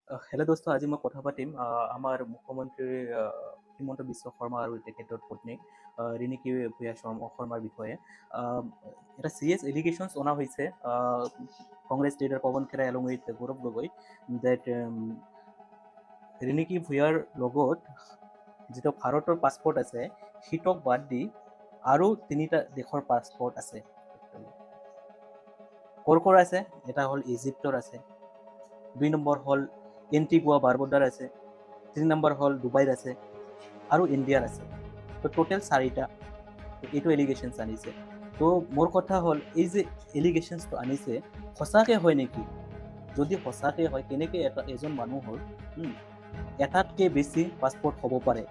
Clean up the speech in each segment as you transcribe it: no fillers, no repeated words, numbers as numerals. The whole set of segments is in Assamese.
হেল্ল' দোস্ত, আজি মই কথা পাতিম আমাৰ মুখ্যমন্ত্ৰী হিমন্ত বিশ্ব শৰ্মা আৰু তেখেতৰ পত্নী ৰিণিকী ভূঞা শৰ্মাৰ বিষয়ে। আহ, এটা চিৰিয়াছ এলিগেশ্যনছ অনা হৈছে Congress leader Pawan Khera along with Gaurav Gogoi ডেট ৰিণিকী ভূঞাৰ লগত যিটো ভাৰতৰ পাছপৰ্ট আছে সিটোক বাদ দি আৰু তিনিটা দেশৰ পাছপৰ্ট আছে। কৰ আছে? এটা হ'ল ইজিপ্তৰ আছে, 2 নম্বৰ হ'ল এণ্টিগুৱা বাৰবুডাৰ আছে, 3 নম্বৰ হ'ল ডুবাইৰ আছে আৰু ইণ্ডিয়াৰ আছে। তো টোটেল 4টা এইটো এলিগেশ্যনছ আনিছে। তো মোৰ কথা হ'ল এই যে এলিগেশ্যনছটো আনিছে সঁচাকৈ হয় নেকি? যদি সঁচাকৈ হয় কেনেকৈ এজন মানুহৰ এটাতকৈ বেছি পাছপৰ্ট হ'ব পাৰে?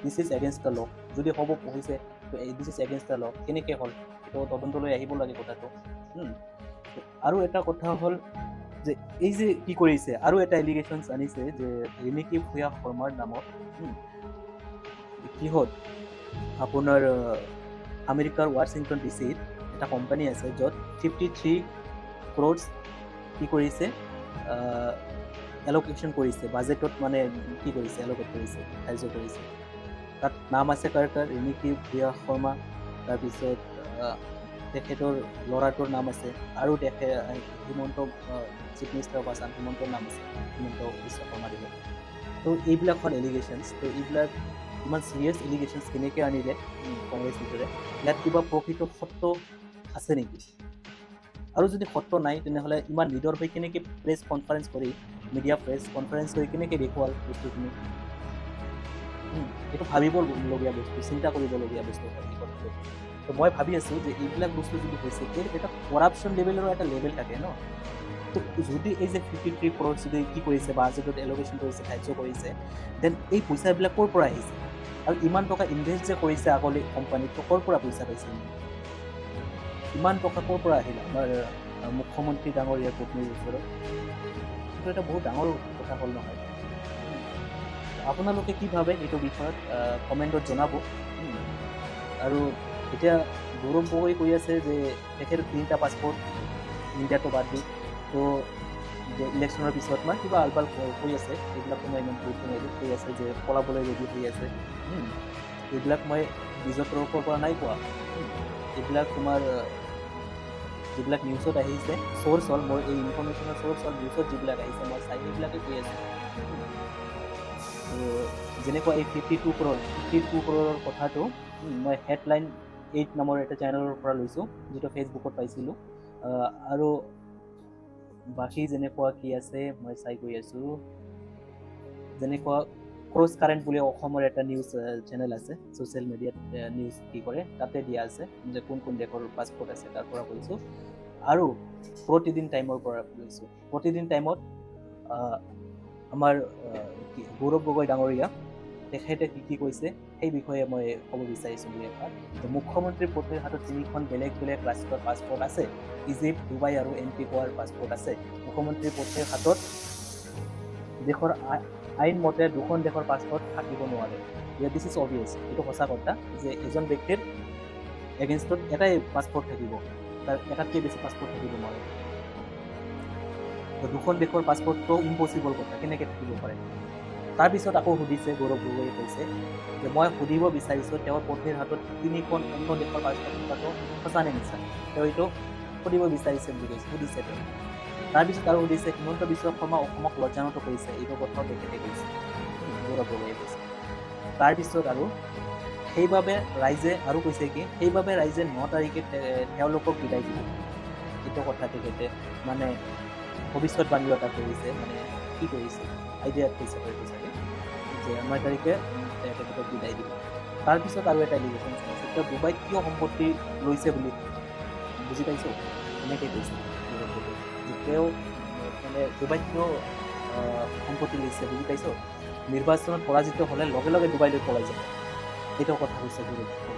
This is against the law. যদি হ'ব হৈছে this is against the law, কেনেকৈ হ'ল? তো তদন্তলৈ আহিব লাগে কথাটো। আৰু এটা কথা হ'ল যে এই যে কি কৰিছে, আৰু এটা এলিগেশ্যনছ আনিছে যে ৰিণিকী ভূঞা শৰ্মাৰ নামত কিহত আপোনাৰ আমেৰিকাৰ ৱাশ্বিংটন ডিচিত এটা কোম্পানী আছে য'ত 53 crores কি কৰিছে, এল'কেশ্যন কৰিছে, বাজেটত মানে কি কৰিছে, এল'কেট কৰিছে, ধাৰ্য কৰিছে। তাত নাম আছে কাৰ ৰিণিকী ভূঞা শৰ্মা, তাৰপিছত তেখেতৰ ল'ৰাটোৰ নাম আছে, আৰু Himanta chief minister of Assam হিমন্তৰ নাম আছে, হিমন্ত বিশ্ব শৰ্মা দেৱৰ। তো এইবিলাক হ'ল এলিগেশ্যনছ। তো এইবিলাক ইমান চিৰিয়াছ এলিগেশ্যনছ কেনেকৈ আনিলে কংগ্ৰেছ লিডাৰে? ইয়াত কিবা প্ৰকৃত সত্য আছে নেকি? আৰু যদি সত্য নাই তেনেহ'লে ইমান নিডৰ হৈ কেনেকৈ প্ৰেছ কনফাৰেঞ্চ কৰি, মিডিয়া প্ৰেছ কনফাৰেঞ্চ কৰি কেনেকৈ দেখুৱাল বস্তুখিনি? এইটো ভাবিবলগীয়া বস্তু, চিন্তা কৰিবলগীয়া বস্তু হয় এই কথাটো। তো মই ভাবি আছোঁ যে এইবিলাক বস্তু যদি হৈছে, এটা কৰাপশ্যন লেভেলৰো এটা লেভেল থাকে ন। তো যদি এই যে 53 crores যদি কি কৰিছে, বাজেটত এল'কেশ্যন কৰিছে, ধাৰ্য কৰিছে, দেন এই পইচাবিলাক ক'ৰ পৰা আহিছে? আৰু ইমান টকা ইনভেষ্ট যে কৰিছে আগলৈ কোম্পানীত, ক'ৰ পৰা পইচা পাইছে? ইমান টকা ক'ৰ পৰা আহিল আমাৰ মুখ্যমন্ত্ৰী ডাঙৰীয়াৰ পত্নীৰ ওচৰত? এইটো এটা বহুত ডাঙৰ কথা হ'ল নহয়। আপোনালোকে কি ভাবে এইটো বিষয়ত কমেণ্টত জনাব। আৰু এতিয়া গৌৰৱ গগৈ কৈ আছে যে তেখেতৰ 3টা পাছপৰ্ট ইণ্ডিয়াটো বাদ দি, তো ইলেকশ্যনৰ পিছত মই কিবা আলবাল কৈ আছে, এইবিলাকো মই ইমান গুৰুত্ব নিদিওঁ। কৈ আছে যে পলাবলৈ ৰেডি হৈ আছে। এইবিলাক মই নিজৰ তৰফৰ পৰা নাই কোৱা। এইবিলাক তোমাৰ যিবিলাক নিউজত আহিছে, চ'ৰ্চ হ'ল, মোৰ এই ইনফৰ্মেশ্যনৰ চ'ৰ্চ হ'ল নিউজত যিবিলাক আহিছে, মই চাই সেইবিলাকে কৈ আছোঁ। যেনেকুৱা এই 52 crore কথাটো মই হেডলাইন 8 নামৰ এটা চেনেলৰ পৰা লৈছোঁ, যিটো ফেচবুকত পাইছিলোঁ। আৰু বাকী যেনেকুৱা কি আছে মই চাই গৈ আছোঁ। যেনেকুৱা ক্ৰছ কাৰেণ্ট বুলি অসমৰ এটা নিউজ চেনেল আছে, ছ'চিয়েল মিডিয়াত নিউজ কি কৰে, তাতে দিয়া আছে যে কোন কোন দেশৰ পাছপৰ্ট আছে, তাৰ পৰা কৈছোঁ। আৰু প্ৰতিদিন টাইমৰ পৰা লৈছোঁ। প্ৰতিদিন টাইমত আমাৰ গৌৰৱ গগৈ ডাঙৰীয়া তেখেতে কি কৈছে সেই বিষয়ে মই ক'ব বিচাৰিছোঁ দুই এষাৰ। যে মুখ্যমন্ত্ৰীৰ পত্নীৰ হাতত 3খন বেলেগ বেলেগ ৰাষ্ট্ৰৰ পাছপৰ্ট আছে, ইজিপ্ত, ডুবাই আৰু এণ্টিগুৱাৰ পাছপৰ্ট আছে। মুখ্যমন্ত্ৰীৰ পত্নীৰ হাতত দেশৰ আইন মতে 2খন দেশৰ পাছপৰ্ট থাকিব নোৱাৰে। দিছ ইজ অবভিয়াছ, এইটো সঁচা কথা যে এজন ব্যক্তিৰ এগেইনষ্টত এটাই পাছপৰ্ট থাকিব, তাৰ এটাতকৈ বেছি পাছপৰ্ট থাকিব নোৱাৰে। তো 2খন দেশৰ পাছপৰ্টটো ইম্পচিবল কথা, কেনেকৈ থাকিব পাৰে? তাৰপিছত আকৌ সুধিছে, গৌৰৱ গগৈয়ে কৈছে যে মই সুধিব বিচাৰিছোঁ তেওঁৰ পত্নীৰ হাতত 3খন অন্য দেশৰ পাছপৰ্ট থকাটো সঁচা নে মিছা? তেওঁ এইটো সুধিব বিচাৰিছে বুলি কৈছে, সুধিছে তেওঁ। তাৰপিছত আৰু সুধিছে হিমন্ত বিশ্ব শৰ্মা অসমক লজ্জানত কৰিছে, এইটো কথাও তেখেতে কৈছে, গৌৰৱ গগৈয়ে কৈছে। তাৰপিছত আৰু সেইবাবে ৰাইজে আৰু কৈছে কি, সেইবাবে ৰাইজে 9 তাৰিখে তেওঁলোকক বিদায় দিব, এইটো কথা তেখেতে মানে ভৱিষ্যতবাণী এটা কৰিছে, মানে কি কৰিছে, আইডিয়াত কৈছে হয়তো চাগে, যে 9 তাৰিখে তেখেতক বিদায় দিব। তাৰপিছত আৰু এটা এলিগেশ্যন আছে, তেওঁ ডুবাইত কিয় সম্পত্তি লৈছে বুলি বুজি পাইছোঁ, এনেকৈ কৈছে গৌৰৱ গগৈ যে তেওঁ মানে ডুবাইত কিয় সম্পত্তি লৈছে বুজি পাইছোঁ, নিৰ্বাচনত পৰাজিত হ'লে লগে লগে ডুবাইলৈ পলাই যাব, এইটো কথা কৈছে গৌৰৱ গগৈ।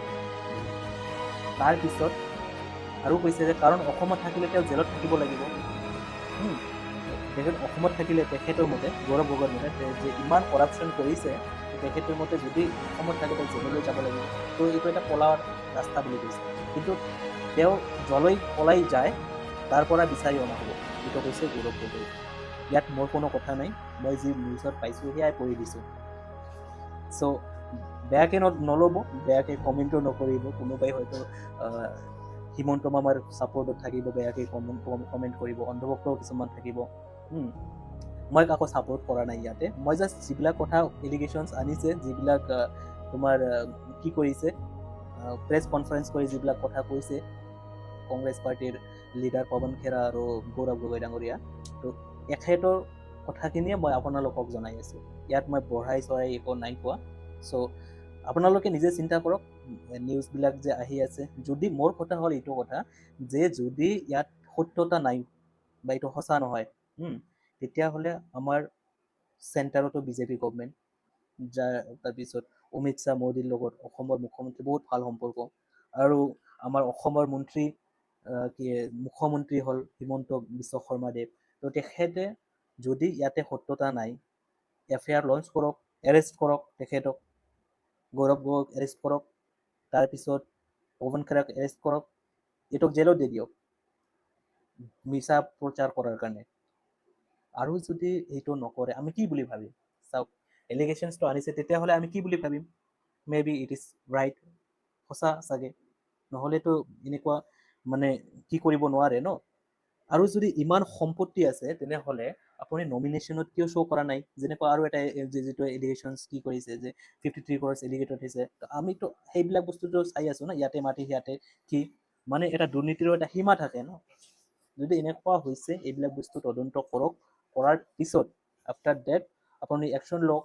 তাৰপিছত আৰু কৈছে যে কাৰণ অসমত থাকিলে তেওঁ জেলত থাকিব লাগিব। তেখেত অসমত থাকিলে তেখেতৰ মতে, গৌৰৱ গগৈৰ মতে, যে ইমান কৰাপশ্যন কৰিছে, তেখেতৰ মতে যদি অসমত থাকে তেওঁ জেললৈ যাব লাগিব। তো এইটো এটা পলাৰ ৰাস্তা বুলি কৈছে। কিন্তু তেওঁ যলৈ পলাই যায় তাৰ পৰা বিচাৰি অনা হ'ব, এইটো কৈছে গৌৰৱ গগৈ। ইয়াত মোৰ কোনো কথা নাই, মই যি নিউজত পাইছোঁ সেয়াই পঢ়ি দিছোঁ। চ' বেয়াকৈ নল'ব, বেয়াকৈ কমেণ্টো নকৰিব। কোনোবাই হয়তো হিমন্ত মামাৰ ছাপৰ্টত থাকিব, বেয়াকৈ কমেণ্ট কৰিব, অন্ধভক্তও কিছুমান থাকিব। মই কাকো ছাপৰ্ট কৰা নাই ইয়াতে। মই জাষ্ট যিবিলাক কথা এলিগেশ্যনছ আনিছে, যিবিলাক তোমাৰ কি কৰিছে, প্ৰেছ কনফাৰেঞ্চ কৰি যিবিলাক কথা কৈছে কংগ্ৰেছ পাৰ্টিৰ লিডাৰ পৱন খেৰা আৰু গৌৰৱ গগৈ ডাঙৰীয়া, তো এখেতৰ কথাখিনিয়ে মই আপোনালোকক জনাই আছোঁ। ইয়াত মই বঢ়াই চঢ়াই একো নাই কোৱা। চ' আপোনালোকে নিজে চিন্তা কৰক, নিউজবিলাক যে আহি আছে, যদি মোৰ কথা হ'ল এইটো কথা যে যদি ইয়াত সত্যতা নাই বা এইটো সঁচা নহয়, তেতিয়াহ'লে আমাৰ চেণ্টাৰতো বিজেপি গভমেণ্ট, যাৰ তাৰপিছত অমিত শ্বাহ মোদীৰ লগত অসমৰ মুখ্যমন্ত্ৰী বহুত ভাল সম্পৰ্ক, আৰু আমাৰ অসমৰ মুখ্যমন্ত্ৰী হ'ল হিমন্ত বিশ্ব শৰ্মাদেৱ। তো তেখেতে যদি ইয়াতে সত্যতা নাই, FIR লঞ্চ কৰক, এৰেষ্ট কৰক তেখেতক, গৌৰৱ গগৈক এৰেষ্ট কৰক, তাৰপিছত পৱন খেৰাক এৰেষ্ট কৰক, এইটোক জেলত দি দিয়ক মিছা প্ৰচাৰ কৰাৰ কাৰণে। আৰু যদি এইটো নকৰে আমি কি বুলি ভাবিম? চাওক, এলিগেশ্যনছটো আনিছে, তেতিয়াহ'লে আমি কি বুলি ভাবিম? May be it is right, সঁচা চাগে, নহ'লেতো এনেকুৱা মানে কি কৰিব নোৱাৰে ন। আৰু যদি ইমান সম্পত্তি আছে তেনেহ'লে আপুনি নমিনেশ্যনত কিয় শ্ব' কৰা নাই? যেনেকুৱা আৰু এটা যিটো এলিগেশ্যনছ কি কৰিছে যে 53 crores এলিগেটেড হৈছে, আমিতো সেইবিলাক বস্তুটো চাই আছোঁ ন, ইয়াতে মাটি সিয়াতে কি, মানে এটা দুৰ্নীতিৰো এটা সীমা থাকে ন। যদি এনেকুৱা হৈছে, এইবিলাক বস্তু তদন্ত কৰক, কৰাৰ পিছত আফটাৰ ডেট আপুনি একশ্যন লওক।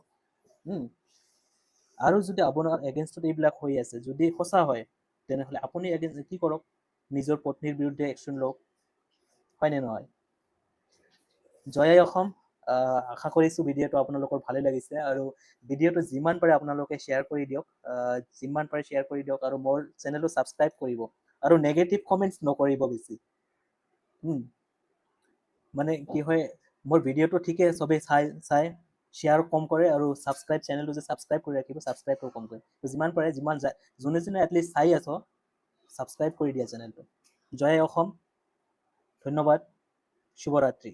আৰু যদি আপোনাৰ এগেইনষ্টত এইবিলাক হৈ আছে, যদি সঁচা হয়, তেনেহ'লে আপুনি কি কৰক, নিজৰ পত্নীৰ বিৰুদ্ধে একশ্যন লওক, হয়নে নহয়? জয় অসম। আশা কৰিছোঁ ভিডিঅ'টো আপোনালোকৰ ভালে লাগিছে, আৰু ভিডিঅ'টো যিমান পাৰে আপোনালোকে শ্বেয়াৰ কৰি দিয়ক, যিমান পাৰে শ্বেয়াৰ কৰি দিয়ক, আৰু মোৰ চেনেলটো ছাবস্ক্ৰাইব কৰিব, আৰু নেগেটিভ কমেণ্টছ নকৰিব বেছি। মানে কি হয়, মোৰ ভিডিঅ'টো ঠিকে চবেই চাই শ্বেয়াৰ কম কৰে, আৰু চেনেলটো যে ছাবস্ক্ৰাইব কৰি ৰাখিব, ছাবস্ক্ৰাইবটো কম কৰে। যিমান পাৰে যোনে এটলিষ্ট চাই আছ, ছাবস্ক্ৰাইব কৰি দিয়া চেনেলটো। জয় অসম, ধন্যবাদ, শুভৰাত্ৰি।